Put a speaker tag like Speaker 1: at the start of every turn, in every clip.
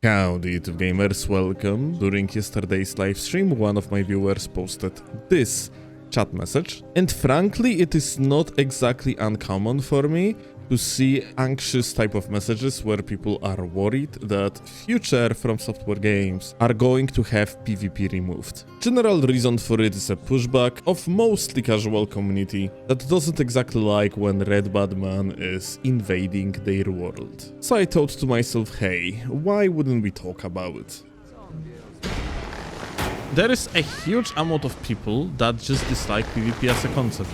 Speaker 1: Howdy YouTube gamers, welcome. During yesterday's live stream, one of my viewers posted this chat message, and frankly it is not exactly uncommon for me to see anxious type of messages where people are worried that future FromSoftware games are going to have PvP removed. General reason for it is a pushback of mostly casual community that doesn't exactly like when Red Bad Man is invading their world. So I thought to myself, hey, why wouldn't we talk about it? There is a huge amount of people that just dislike PvP as a concept.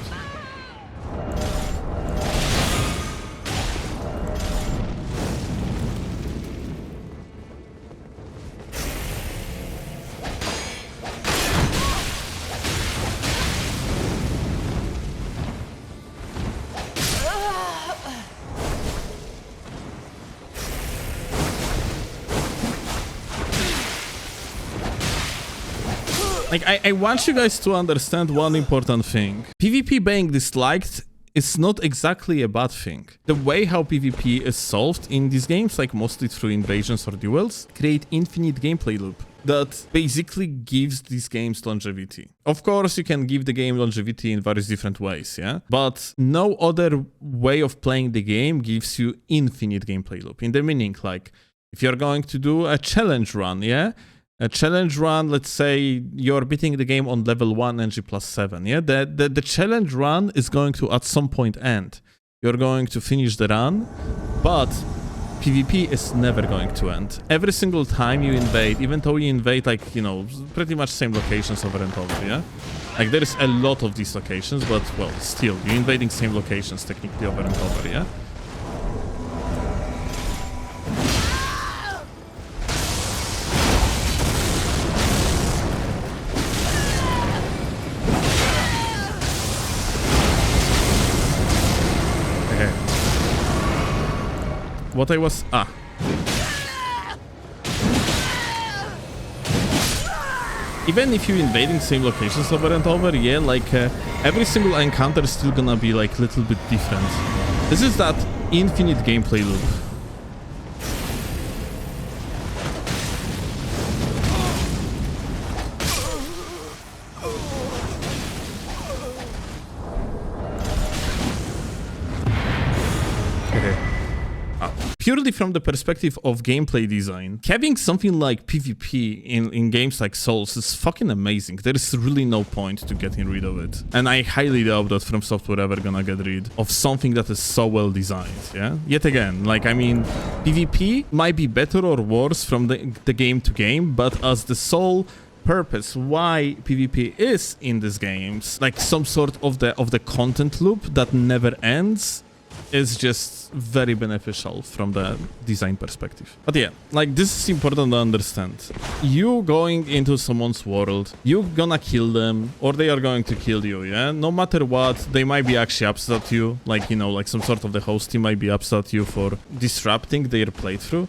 Speaker 1: Like, I want you guys to understand one important thing. PvP being disliked is not exactly a bad thing. The way how PvP is solved in these games, like mostly through invasions or duels, create infinite gameplay loop that basically gives these games longevity. Of course, you can give the game longevity in various different ways, yeah? But no other way of playing the game gives you infinite gameplay loop. In the meaning, like, if you're going to do a challenge run, yeah? A challenge run, let's say you're beating the game on level 1 NG plus 7, yeah? The challenge run is going to at some point end. You're going to finish the run, but PvP is never going to end. Every single time you invade, even though you invade, like, you know, pretty much same locations over and over, yeah? Like, there is a lot of these locations, but, well, still, you're invading same locations technically over and over, yeah? What I was... Even if you're invading same locations over and over, yeah, like every single encounter is still gonna be like a little bit different. This is that infinite gameplay loop. Purely from the perspective of gameplay design, having something like PvP in games like Souls is fucking amazing. There is really no point to getting rid of it. And I highly doubt that FromSoftware ever gonna get rid of something that is so well designed, yeah? Yet again, like, I mean, PvP might be better or worse from the game to game, but as the sole purpose why PvP is in these games, like some sort of the content loop that never ends, is just very beneficial from the design perspective. But yeah, like, this is important to understand. You going into someone's world, you're gonna kill them, or they are going to kill you, yeah? No matter what, they might be actually upset at you, like, you know, like some sort of the host team might be upset at you for disrupting their playthrough.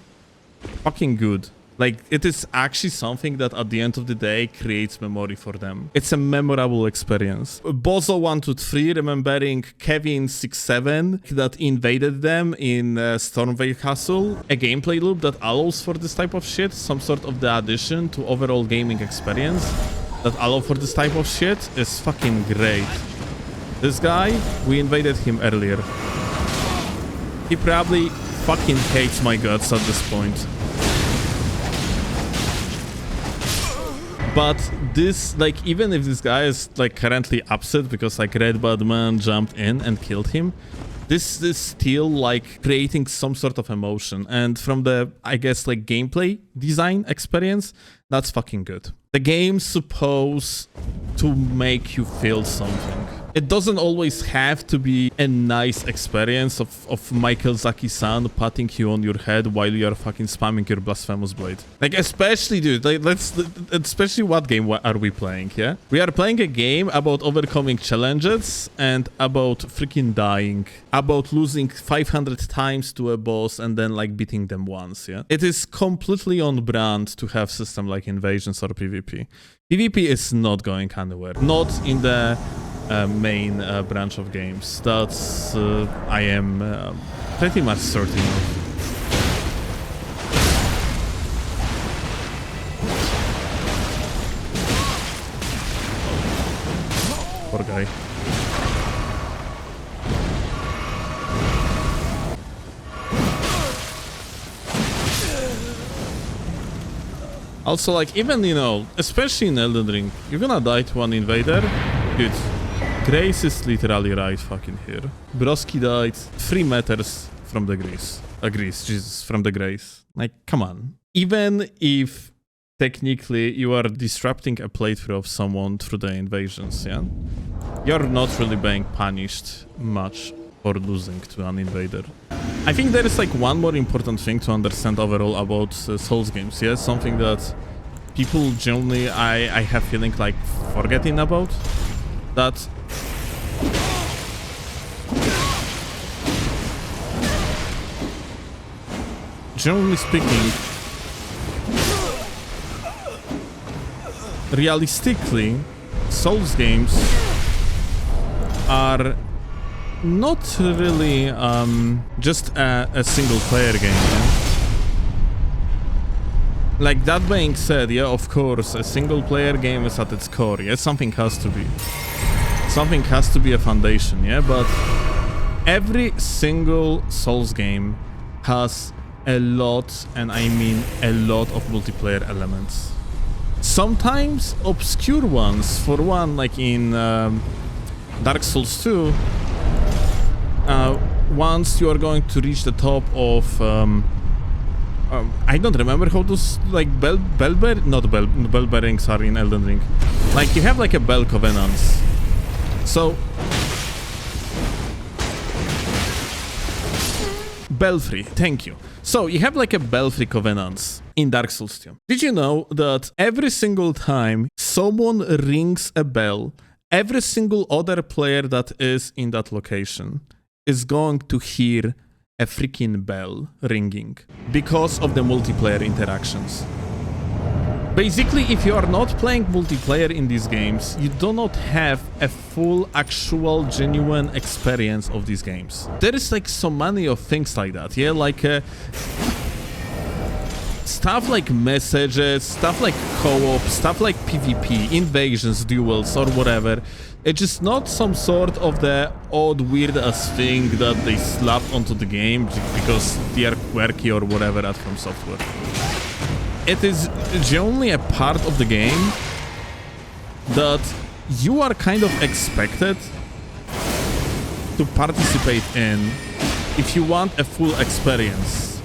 Speaker 1: Fucking good. Like, it is actually something that at the end of the day creates memory for them. It's a memorable experience. Bozo123 remembering Kevin67 that invaded them in Stormveil Castle. A gameplay loop that allows for this type of shit. Some sort of the addition to overall gaming experience that allow for this type of shit is fucking great. This guy, we invaded him earlier. He probably fucking hates my guts at this point. But this, like, even if this guy is, like, currently upset because, like, Red Bad Man jumped in and killed him, this is still, like, creating some sort of emotion. And from the, I guess, like, gameplay design experience, that's fucking good. The game's supposed to make you feel something. It doesn't always have to be a nice experience of Michael Zaki-san patting you on your head while you're fucking spamming your blasphemous blade. Like, especially, dude, like, especially what game are we playing, yeah? We are playing a game about overcoming challenges and about freaking dying. About losing 500 times to a boss and then, like, beating them once, yeah? It is completely on brand to have system like invasions or PvP. PvP is not going anywhere. Not in the main branch of games. That's I am pretty much certain of. guy. Also, like, even, you know, especially in Elden Ring, you're gonna die to one invader. Dude, Grace is literally right fucking here. Broski died 3 meters from the Grace. Jesus, from the Grace. Like, come on. Even if technically you are disrupting a playthrough of someone through the invasions, yeah? You're not really being punished much for losing to an invader. I think there is like one more important thing to understand overall about Souls games, yeah? Something that people generally, I have feeling like forgetting about. That generally speaking, realistically, Souls games are not really just a single player game, yeah? Like, that being said, yeah, of course, a single player game is at its core, yeah? Something has to be. Something has to be a foundation, yeah? But every single Souls game has a lot, and I mean a lot of multiplayer elements. Sometimes obscure ones, for one, like in Dark Souls 2, once you are going to reach the top of I don't remember how those, like, bell bearings are in Elden Ring. Like, you have like a bell covenants. So Belfry, thank you. So you have like a Belfry covenants in Dark Souls 2. Did you know that every single time someone rings a bell, every single other player that is in that location is going to hear a freaking bell ringing because of the multiplayer interactions? Basically, if you are not playing multiplayer in these games, you do not have a full, actual, genuine experience of these games. There is like so many of things like that, yeah? Like stuff like messages, stuff like co-op, stuff like PvP, invasions, duels, or whatever. It's just not some sort of the odd, weird-ass thing that they slap onto the game because they are quirky or whatever at FromSoftware. It is genuinely a part of the game that you are kind of expected to participate in if you want a full experience.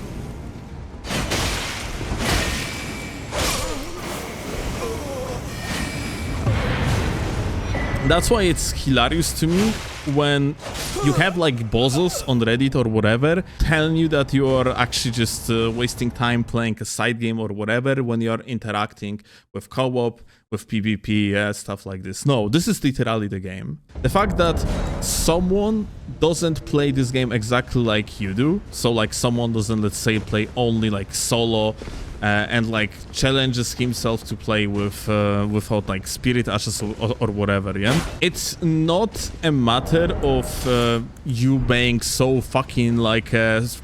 Speaker 1: That's why it's hilarious to me when you have like bosses on Reddit or whatever telling you that you are actually just wasting time playing a side game or whatever when you are interacting with co-op, with PvP, yeah, stuff like this. No, this is literally the game. The fact that someone doesn't play this game exactly like you do, so like someone doesn't, let's say, play only like solo and like challenges himself to play with without like spirit ashes or whatever, yeah? It's not a matter of you being so fucking like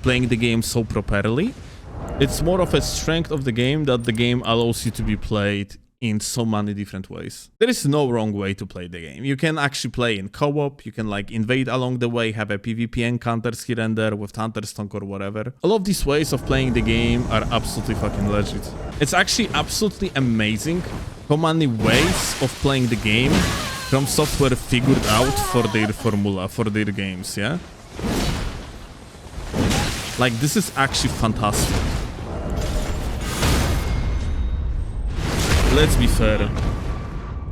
Speaker 1: playing the game so properly. It's more of a strength of the game that the game allows you to be played in so many different ways. There is no wrong way to play the game. You can actually play in co-op, you can like invade along the way, have a PvP encounters here and there with Thunderstonk or whatever. All of these ways of playing the game are absolutely fucking legit. It's actually absolutely amazing how many ways of playing the game FromSoftware figured out for their formula, for their games, yeah? Like, this is actually fantastic. Let's be fair.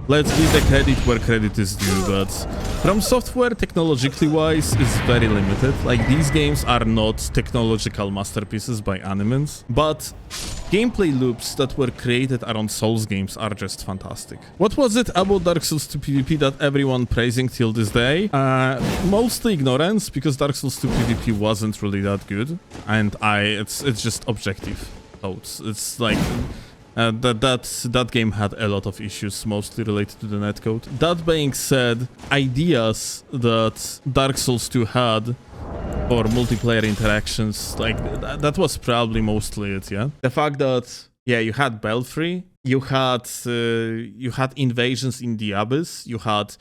Speaker 1: Let's give the credit where credit is due, but FromSoftware, technologically wise, is very limited. Like, these games are not technological masterpieces by any means, but gameplay loops that were created around Souls games are just fantastic. What was it about Dark Souls 2 PvP that everyone praising till this day? Mostly ignorance, because Dark Souls 2 PvP wasn't really that good, and it's just objective thoughts. It's like that game had a lot of issues, mostly related to the netcode. That being said, ideas that Dark Souls 2 had for multiplayer interactions, like that was probably mostly it, yeah? The fact that, yeah, you had Belfry, you had invasions in the Abyss, you had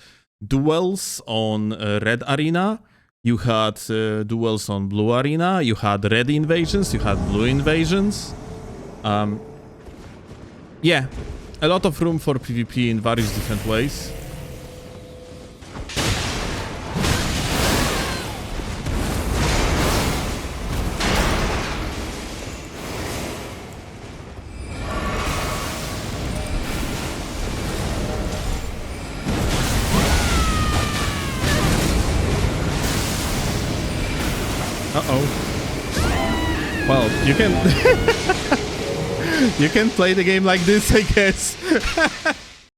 Speaker 1: duels on red arena, you had duels on blue arena, you had red invasions, you had blue invasions. Yeah, a lot of room for PvP in various different ways. Uh-oh. Well, you can... you can play the game like this, I guess.